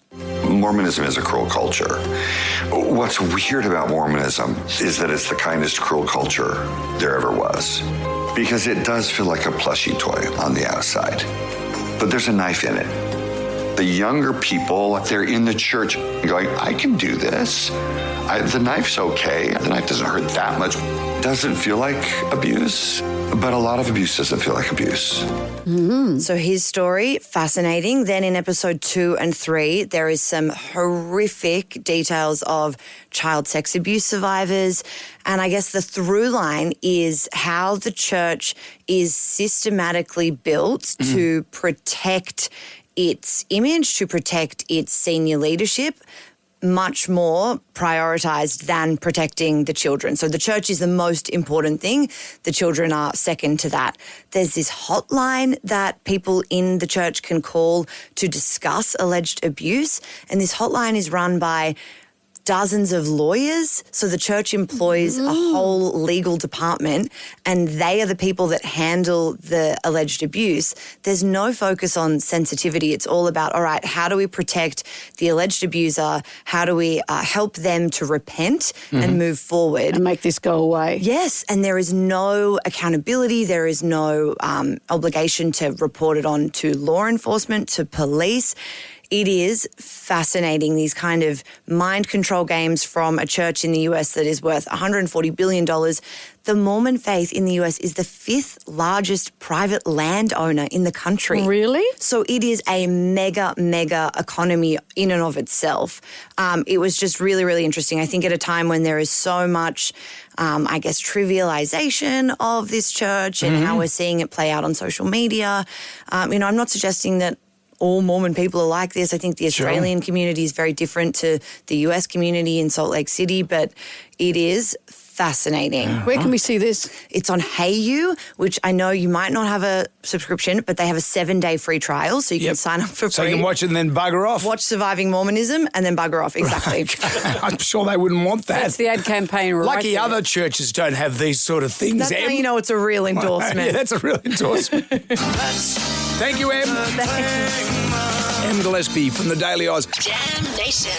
Mormonism is a cruel culture. What's weird about Mormonism is that it's the kindest cruel culture there ever was, because it does feel like a plushie toy on the outside, but there's a knife in it. The younger people, they're in the church going, I can do this. The knife's okay. The knife doesn't hurt that much. Doesn't feel like abuse, but a lot of abuse doesn't feel like abuse. So his story, fascinating. Then in episode 2 and 3, there is some horrific details of child sex abuse survivors. And I guess the through line is how the church is systematically built to protect its image, to protect its senior leadership, much more prioritized than protecting the children. So the church is the most important thing. The children are second to that. There's this hotline that people in the church can call to discuss alleged abuse. And this hotline is run by dozens of lawyers. So the church employs a whole legal department, and they are the people that handle the alleged abuse. There's no focus on sensitivity. It's all about, all right, how do we protect the alleged abuser? How do we help them to repent and move forward? And make this go away. Yes, and there is no accountability. There is no obligation to report it on to law enforcement, to police. It is fascinating, these kind of mind control games from a church in the US that is worth $140 billion. The Mormon faith in the US is the 5th largest private landowner in the country. Really? So it is a mega economy in and of itself. It was just really, really interesting. I think at a time when there is so much, trivialization of this church and how we're seeing it play out on social media. I'm not suggesting that all Mormon people are like this. I think the Australian community is very different to the US community in Salt Lake City, but it is fascinating. Where can we see this? It's on HeyU, which I know you might not have a subscription, but they have a 7-day free trial, so you can sign up for free. So you can watch it and then bugger off. Watch Surviving Mormonism and then bugger off, exactly. I'm sure they wouldn't want that. That's the ad campaign right Lucky there. other churches don't have these sort of things, That's Em. how you know it's a real endorsement. Yeah, that's a real endorsement. Thank you, Em. Em Gillespie from the Daily Oz. Jam Nation.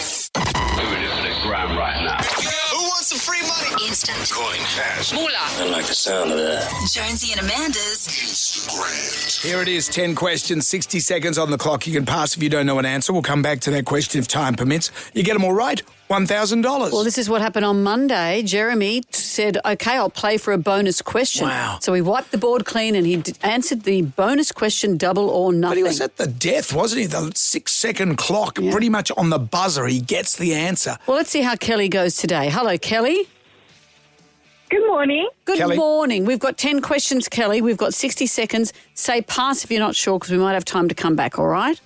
Moving into the ground right now. Who wants some free money? Instant. Coin cash. Moolah. I like the sound of that. Jonesy and Amanda's Instagram. Here it is, 10 questions, 60 seconds on the clock. You can pass if you don't know an answer. We'll come back to that question if time permits. You get them all right, $1,000. Well, this is what happened on Monday. Jeremy said, OK, I'll play for a bonus question. Wow. So he wiped the board clean and he answered the bonus question, double or nothing. But he was at the death, wasn't he? The 6-second clock, pretty much on the buzzer. He gets the answer. Well, let's see how Kelly goes today. Hello, Kelly. Good morning. Good morning. We've got 10 questions, Kelly. We've got 60 seconds. Say pass if you're not sure because we might have time to come back, all right?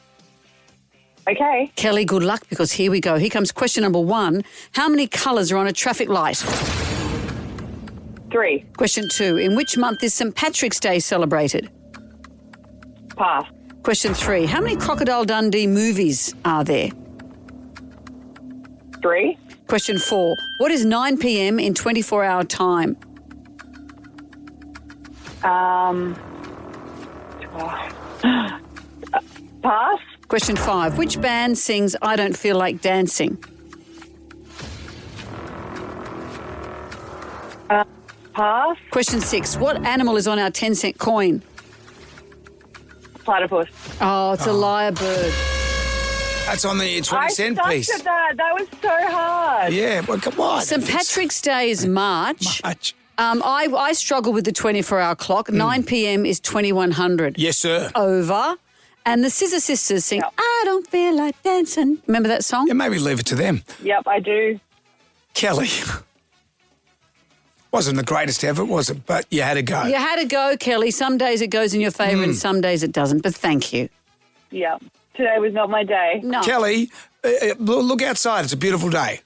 Okay. Kelly, good luck because here we go. Here comes question number 1. How many colours are on a traffic light? 3. Question 2. In which month is St. Patrick's Day celebrated? Pass. Question 3. How many Crocodile Dundee movies are there? 3. Question 4. What is 9 p.m. in 24-hour time? Pass. Question 5. Which band sings I Don't Feel Like Dancing? Pass. Question 6. What animal is on our 10-cent coin? Platypus. Oh, it's a lyrebird. That's on the 20-cent piece. I sucked at that. That was so hard. Yeah, well, come on. St. Patrick's Day is March. I struggle with the 24-hour clock. 9 p.m. is 2100. Yes, sir. Over. And the Scissor Sisters sing, I don't feel like dancing. Remember that song? Yeah, maybe leave it to them. Yep, I do. Kelly. Wasn't the greatest ever, was it? But you had to go. You had to go, Kelly. Some days it goes in your favour and some days it doesn't. But thank you. Yep. Today was not my day. No. Kelly, look outside. It's a beautiful day.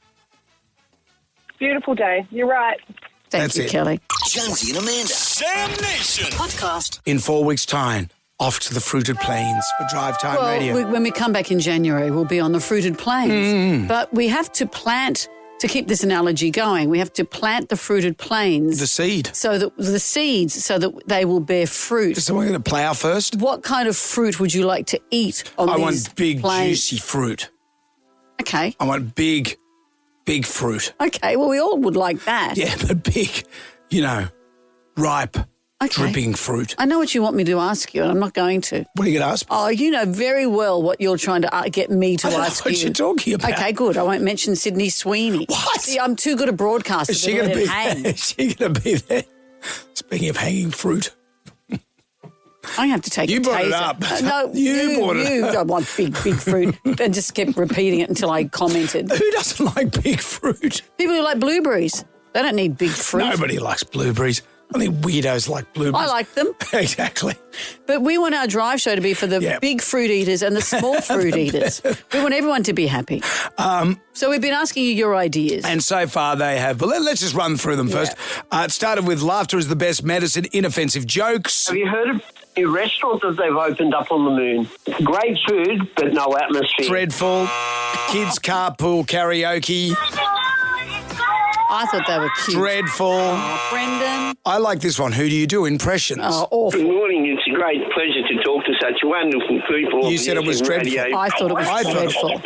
Beautiful day. You're right. Thank you, Kelly. Jonesy and Amanda. Sam Nation. Podcast. In 4 weeks' time, off to the Fruited Plains for Drive Time Radio. When we come back in January, we'll be on the Fruited Plains. But we have to plant, to keep this analogy going, we have to plant the Fruited Plains. The seed. So that they will bear fruit. So we're going to plough first? What kind of fruit would you like to eat on I these want big, plains? juicy fruit. Okay. I want big fruit. Okay, well, we all would like that. Yeah, but big, ripe, dripping fruit. I know what you want me to ask you, and I'm not going to. What are you going to ask me? Oh, you know very well what you're trying to get me to I don't ask know what you. you're talking about. Okay, good. I won't mention Sydney Sweeney. What? See, I'm too good a broadcaster Is she to going let to it be hang. there? Is she going to be there? Speaking of hanging fruit. I have to take You a brought it taser. up. No, You brought it you up. don't want big fruit. And just kept repeating it until I commented. Who doesn't like big fruit? People who like blueberries. They don't need big fruit. Nobody likes blueberries. Only weirdos like blueberries. I like them. Exactly. But we want our drive show to be for the big fruit eaters and the small fruit eaters. We want everyone to be happy. So we've been asking you your ideas. And so far they have. But let's just run through them first. It started with laughter is the best medicine, inoffensive jokes. Have you heard of new restaurants that they've opened up on the moon? Great food, but no atmosphere. Dreadful. Kids carpool karaoke. I thought they were cute. Dreadful. Oh, Brendan. I like this one. Who do you do? Impressions. Oh, awful. Good morning. It's a great pleasure to talk to such wonderful people. You said it was dreadful. Radio. I thought it was dreadful.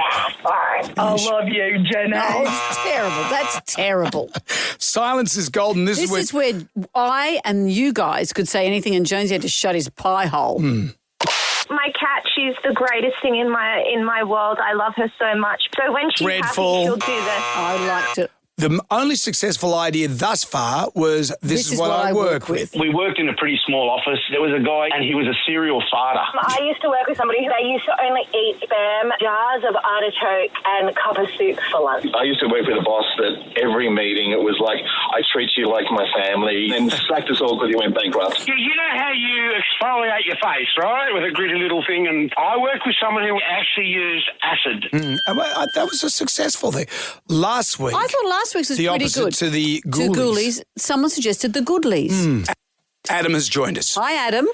I love you, Jenna. Oh, it's terrible. That's terrible. Silence is golden. This is where I and you guys could say anything and Jonesy had to shut his pie hole. My cat, she's the greatest thing in my world. I love her so much. So when she's Dreadful. happy, she'll do this. I liked it. The only successful idea thus far was this is what I work with. We worked in a pretty small office. There was a guy and he was a serial farter. I used to work with somebody who they used to only eat spam, jars of artichoke and a cup of soup for lunch. I used to work with a boss that every meeting it was like, I treat you like my family, and sacked us all because he went bankrupt. You know how you exfoliate your face, right, with a gritty little thing? And I work with someone who actually used acid. That was a successful thing. Last week. I thought last week's was the pretty opposite good. to the Ghoulies. Someone suggested the Goodlies. Adam has joined us. Hi, Adam.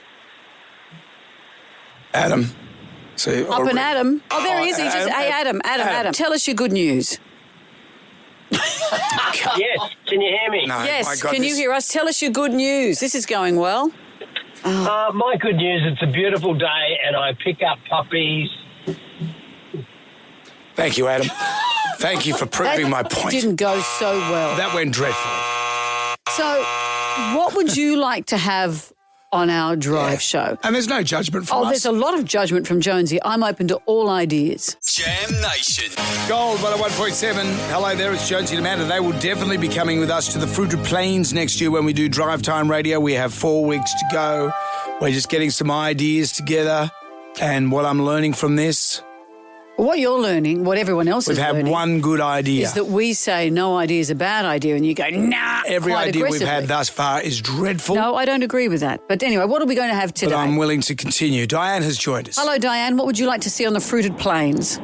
Adam. So, Up and Adam. Oh, there he is. Hey, Adam. Tell us your good news. Yes, can you hear me? No, yes, can you hear us? Tell us your good news. This is going well. My good news, it's a beautiful day and I pick up puppies. Thank you, Adam. Thank you for proving my point. Didn't go so well. That went dreadfully. So, what would you like to have on our drive show? And there's no judgment from us. There's a lot of judgment from Jonesy. I'm open to all ideas. Jam Nation. Gold 101.7. Hello there, it's Jonesy and Amanda. They will definitely be coming with us to the Fruited Plains next year when we do Drive Time Radio. We have 4 weeks to go. We're just getting some ideas together. And what I'm learning from this... What you're learning, what everyone else is learning... We've had one good idea. ...is that we say no idea is a bad idea and you go, nah, every quite idea we've had aggressively. thus far is dreadful. No, I don't agree with that. But anyway, what are we going to have today? But I'm willing to continue. Diane has joined us. Hello, Diane. What would you like to see on the Fruited Plains?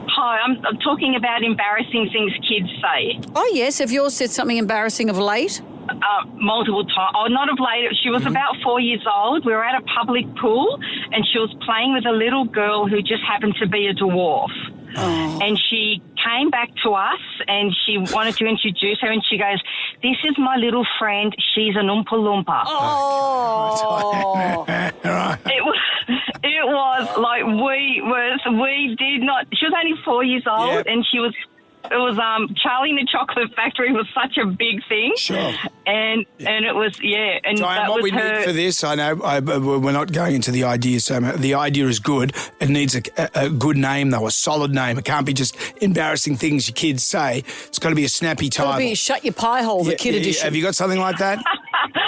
Hi, I'm talking about embarrassing things kids say. Oh, yes. Have yours said something embarrassing of late? Multiple times. Oh, not of late. She was about 4 years old. We were at a public pool and she was playing with a little girl who just happened to be a dwarf. Oh. And she came back to us and she wanted to introduce her and she goes, "This is my little friend. She's an Oompa Loompa." Oh. It was like we did not. She was only 4 years old and she was it was Charlie and the Chocolate Factory was such a big thing. Sure. And it was, and Diane, that what was we her. need for this, I know we're not going into the idea so much. The idea is good. It needs a good name, though, a solid name. It can't be just embarrassing things your kids say. It's got to be a snappy title. It'll be Shut Your Pie Hole, the kid edition. Have you got something like that?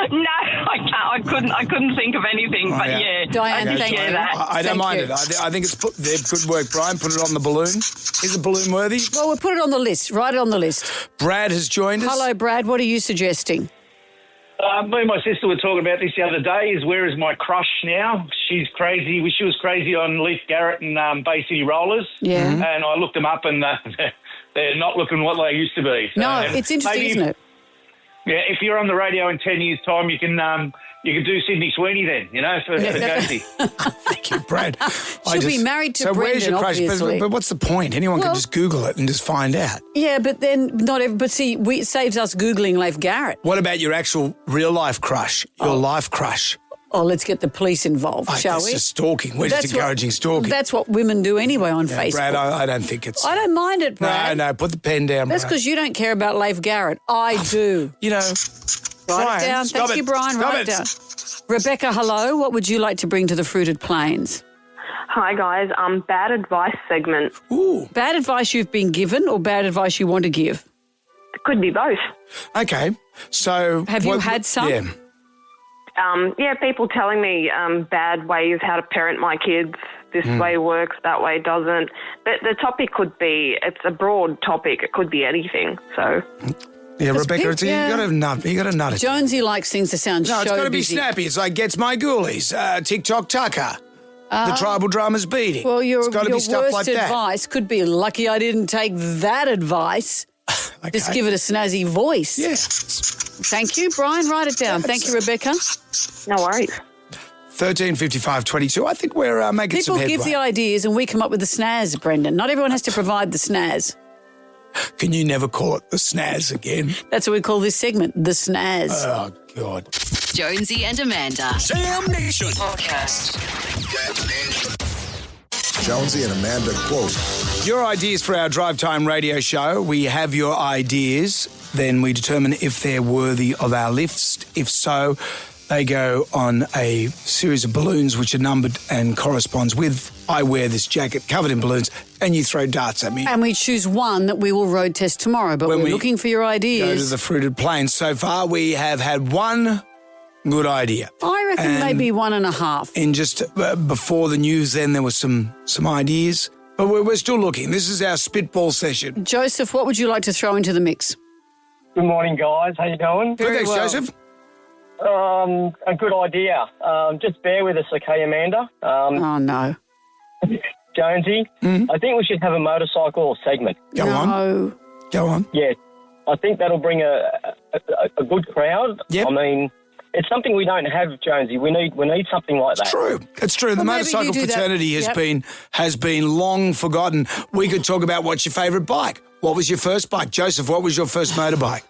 No, I can't. I couldn't think of anything. But yeah, Diane, I thank you. I don't mind it. I think it's good work, Brian. Put it on the balloon. Is it balloon worthy? Well, we'll put it on the list. Write it on the list. Brad has joined us. Hello, Brad. What are you suggesting? Me and my sister were talking about this the other day. Is where is my crush now? She's crazy. She was crazy on Leif Garrett and Bay City Rollers. Yeah. And I looked them up, and they're not looking what they used to be. So, No, it's interesting, isn't it? Yeah, if you're on the radio in 10 years' time, you can do Sydney Sweeney then, for Josie. Thank you, Brad. She'll be married to Brendan, where's your crush? obviously. But what's the point? Anyone can just Google it and just find out. Yeah, but then but see, it saves us Googling Leif Garrett. What about your actual real-life crush, your life crush? Oh, let's get the police involved, shall that's we? just stalking. We're just encouraging stalking. That's what women do anyway on Facebook. Brad, I don't think it's... I don't mind it, Brad. No, put the pen down, That's Brad. because you don't care about Leif Garrett. I do. Write Brian, it down. stop Thank you, it. Brian. Stop Write it it. down. Rebecca, hello. What would you like to bring to the Fruited Plains? Hi, guys. Bad advice segment. Ooh. Bad advice you've been given or bad advice you want to give? It could be both. Okay. So... Have you had some? Yeah. People telling me bad ways how to parent my kids. This way works, that way doesn't. But the topic could be, it's a broad topic. It could be anything. So... Yeah, That's Rebecca, big, you got to nut it. Jonesy likes things to sound No, it's got to be busy. snappy. It's like Gets My Ghoulies, TikTok Tucker, The Tribal Drama's Beating. Well, it's got to be stuff worst like that. advice could be, lucky I didn't take that advice. Just give it a snazzy voice. Yes. Thank you, Brian. Write it down. Thank you, Rebecca. No worries. 135522. I think we're making some People headway. give the ideas and we come up with the snaz, Brendan. Not everyone has to provide the snaz. Can you never call it the snaz again? That's what we call this segment, the snaz. Oh, God. Jonesy and Amanda. Jam Nation Podcast. Jonesy and Amanda quote. Your ideas for our drive time radio show. We have your ideas. Then we determine if they're worthy of our list. If so, they go on a series of balloons which are numbered and corresponds with I wear this jacket covered in balloons and you throw darts at me. And we choose one that we will road test tomorrow, but When we're we looking for your Go to ideas. the Fruited Plains. So far, we have had one good idea. I reckon And maybe 1.5. in just before the news, then there was some ideas. But we're still looking. This is our spitball session. Joseph, what would you like to throw into the mix? Good morning, guys. How you going? Good, thanks, Joseph. A good idea. Just bear with us, okay, Amanda? Oh, no. Jonesy, I think we should have a motorcycle segment. Go on. Go on. Yeah. I think that'll bring a good crowd. Yep. I mean, it's something we don't have, Jonesy. We need something like that. True. It's true. The Well, maybe motorcycle you do that. fraternity has been long forgotten. We could talk about what's your favourite bike. What was your first bike? Joseph, what was your first motorbike?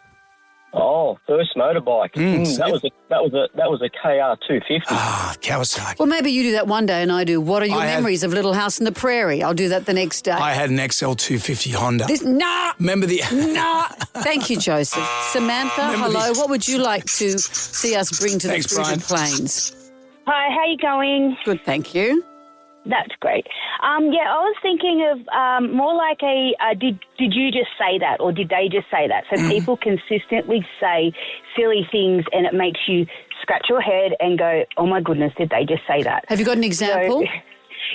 Oh, first motorbike. That was a KR 250. Ah, Kawasaki. Well, maybe you do that one day and I do. What are your I had- memories of Little House in the Prairie? I'll do that the next day. I had an XL 250 Honda. Nah. Remember the... Nah. Thank you, Joseph. Samantha, Remember hello. the- What would you like to see us bring to Thanks, the Fruited Plains? Hi, how you going? Good, thank you. That's great. I was thinking of more like did you just say that or did they just say that? So people consistently say silly things and it makes you scratch your head and go, oh my goodness, did they just say that? Have you got an example?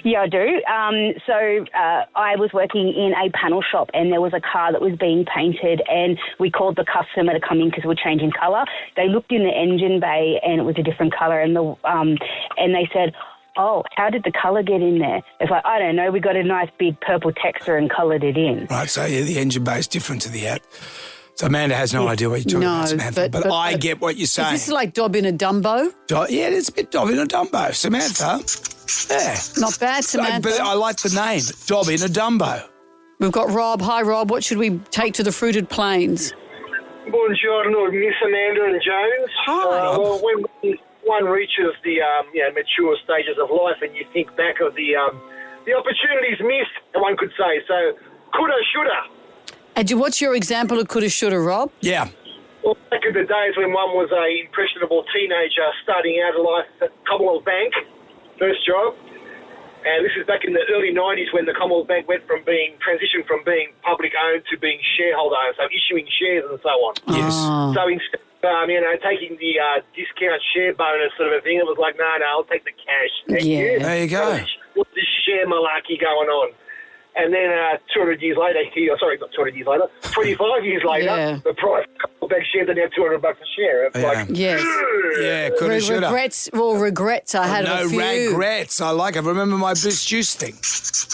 Yeah, I do. I was working in a panel shop and there was a car that was being painted and we called the customer to come in because we're changing colour. They looked in the engine bay and it was a different colour and they said, oh, how did the colour get in there? It's like, I don't know, we got a nice big purple texture and coloured it in. Right, so yeah, the engine bay is different to the out. So Amanda has no idea what you're talking about, Samantha. But I get what you're saying. Is this like Dob in a Dumbo? Yeah, it's a bit Dob in a Dumbo. Samantha, yeah. Not bad, Samantha. But I like the name, Dob in a Dumbo. We've got Rob. Hi, Rob. What should we take to the Fruited Plains? Buongiorno, Miss Amanda and Jones. Hi. Well, when one reaches the mature stages of life and you think back of the opportunities missed, one could say. So, coulda, shoulda. And what's your example of coulda, shoulda, Rob? Yeah. Well, back in the days when one was a impressionable teenager starting out in life at Commonwealth Bank, first job, and this is back in the early 90s when the Commonwealth Bank transitioned from being public owned to being shareholder owned, so issuing shares and so on. Yes. So instead of taking the discount share bonus sort of a thing, it was like, no, I'll take the cash. Thank you. There you go. What's this share malarkey going on? And then 200 years later, not 200 years later, 25 years later, the price of bank shares are now $200 a share. It's like, yes. Yeah, coulda, shoulda. Regrets. I had a few. No regrets. I like it. Remember my Boost Juice thing?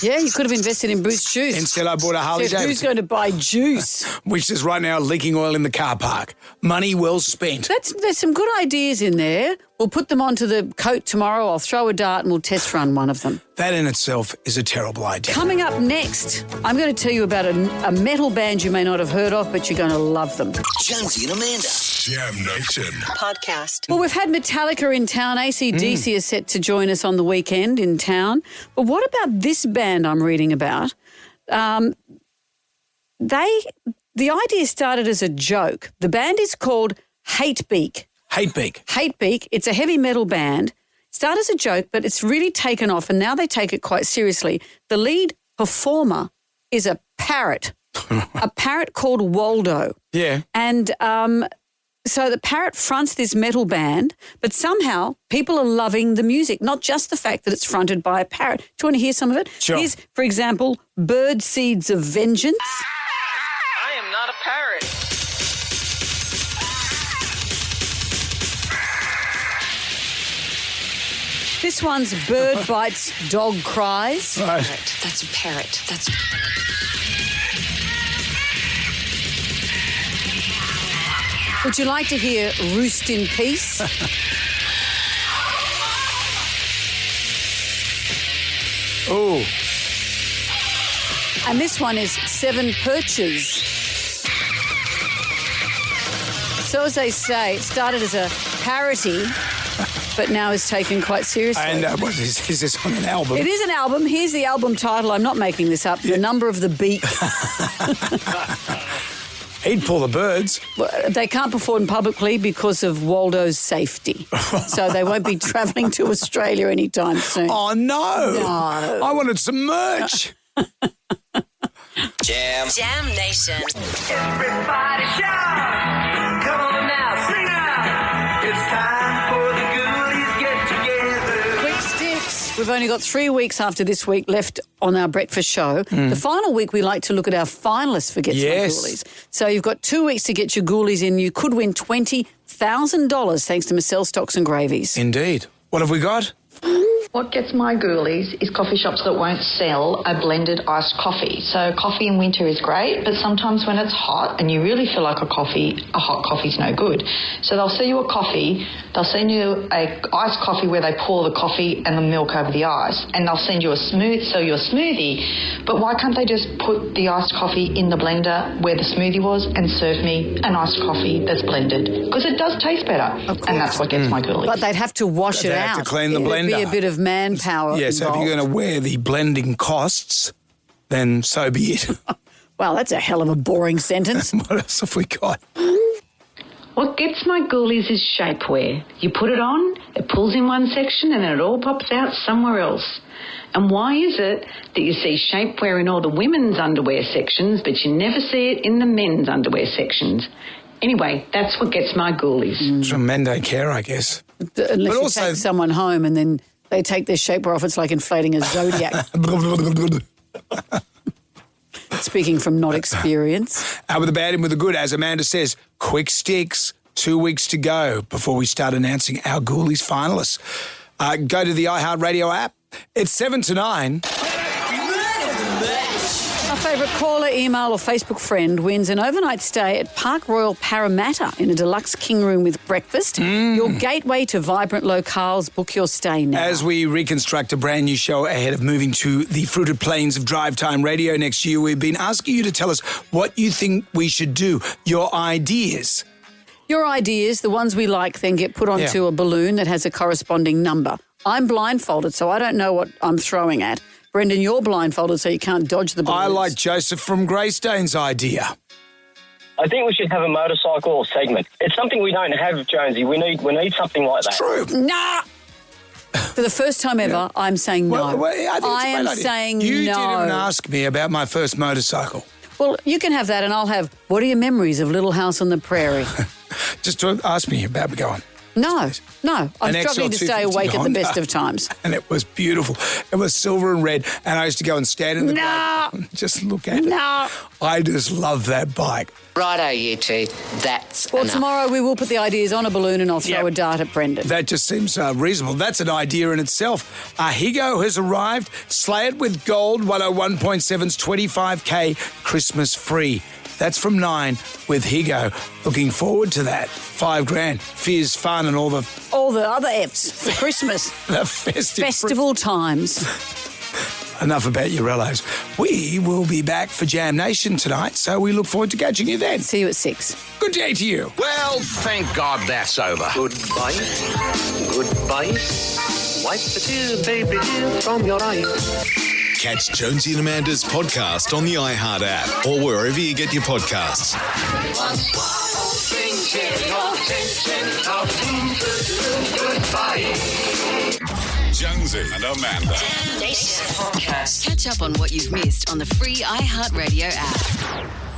Yeah, you could have invested in Boost Juice. Instead, I bought a Harley Davidson. Who's going to buy juice? Which is right now leaking oil in the car park. Money well spent. There's some good ideas in there. We'll put them onto the coat tomorrow. I'll throw a dart and we'll test run one of them. That in itself is a terrible idea. Coming up next, I'm going to tell you about a metal band you may not have heard of, but you're going to love them. Jonesy and Amanda. Jam Nation. Podcast. Well, we've had Metallica in town. AC/DC is set to join us on the weekend in town. But what about this band I'm reading about? The idea started as a joke. The band is called Hatebeak. Hatebeak. It's a heavy metal band. Started as a joke, but it's really taken off, and now they take it quite seriously. The lead performer is a parrot, a parrot called Waldo. Yeah. And so the parrot fronts this metal band, but somehow people are loving the music, not just the fact that it's fronted by a parrot. Do you want to hear some of it? Sure. Here's, for example, Bird Seeds of Vengeance. I am not a parrot. This one's Bird Bites, Dog Cries. Right. That's a parrot. That's a parrot. Would you like to hear Roost in Peace? Oh. And this one is Seven Perches. So as they say, it started as a parody, but now is taken quite seriously. And what is this on an album? It is an album. Here's the album title. I'm not making this up. The Number of the Beak. He'd pull the birds. Well, they can't perform publicly because of Waldo's safety. So they won't be travelling to Australia anytime soon. Oh, no. No. I wanted some merch. Jam Nation. Everybody shout! Come on now, sing out! It's time for the goodies get together. Quick sticks. We've only got 3 weeks after this week left on our breakfast show. The final week, we like to look at our finalists for Gets My Ghoulies. So you've got 2 weeks to get your ghoulies in. You could win $20,000 thanks to Marcel Stocks and Gravies. Indeed. What have we got? What gets my ghoulies is coffee shops that won't sell a blended iced coffee. So coffee in winter is great, but sometimes when it's hot and you really feel like a hot coffee's no good. So they'll sell you a coffee, they'll send you a iced coffee where they pour the coffee and the milk over the ice, and they'll sell you a smoothie. But why can't they just put the iced coffee in the blender where the smoothie was and serve me an iced coffee that's blended? Because it does taste better, and that's what gets my ghoulies. But they'd have to wash it They'd out. have to clean the blender. It'd be a bit of manpower Yeah, so if involved. you're going to wear the blending costs, then so be it. Well, that's a hell of a boring sentence. What else have we got? What gets my ghoulies is shapewear. You put it on, it pulls in one section, and then it all pops out somewhere else. And why is it that you see shapewear in all the women's underwear sections, but you never see it in the men's underwear sections? Anyway, that's what gets my ghoulies. So men don't care, I guess. Unless you take someone home and then they take their shapewear off, it's like inflating a zodiac. Speaking from not experience. Out with the bad, in with the good. As Amanda says, quick sticks, 2 weeks to go before we start announcing our Ghoulies finalists. Go to the iHeartRadio app. It's 7 to 9. Our favourite caller, email or Facebook friend wins an overnight stay at Park Royal Parramatta in a deluxe king room with breakfast. Your gateway to vibrant locales. Book your stay now. As we reconstruct a brand new show ahead of moving to the fruited plains of Drive Time Radio next year, we've been asking you to tell us what you think we should do, your ideas. Your ideas, the ones we like, then get put onto a balloon that has a corresponding number. I'm blindfolded, so I don't know what I'm throwing at. Brendan, you're blindfolded, so you can't dodge the balloons. I like Joseph from Greystane's idea. I think we should have a motorcycle segment. It's something we don't have, Jonesy. We need something like that. True. Nah. For the first time ever, I'm saying no. I am saying you no. didn't even ask me about my first motorcycle. Well, you can have that, and I'll have, what are your memories of Little House on the Prairie? Just to ask me about me going. No. I'm struggling to stay awake at the best of times. And it was beautiful. It was silver and red, and I used to go and stand in the back and just look at it. No. I just love that bike. Righto, you two. That's Well, enough. Tomorrow we will put the ideas on a balloon and I'll throw a dart at Brendan. That just seems reasonable. That's an idea in itself. Higo has arrived. Slay It With Gold, 101.7's 25K Christmas free. That's from 9 with Higo. Looking forward to that. $5,000. Fizz, fun and all the other F's for Christmas. the Festival times. Enough about your rellos. We will be back for Jam Nation tonight, so we look forward to catching you then. See you at 6. Good day to you. Well, thank God that's over. Goodbye. Wipe the tears, baby, from your eyes. Catch Jonesy and Amanda's podcast on the iHeart app or wherever you get your podcasts. Jonesy and Amanda. Jam Nation Podcast. Catch up on what you've missed on the free iHeartRadio app.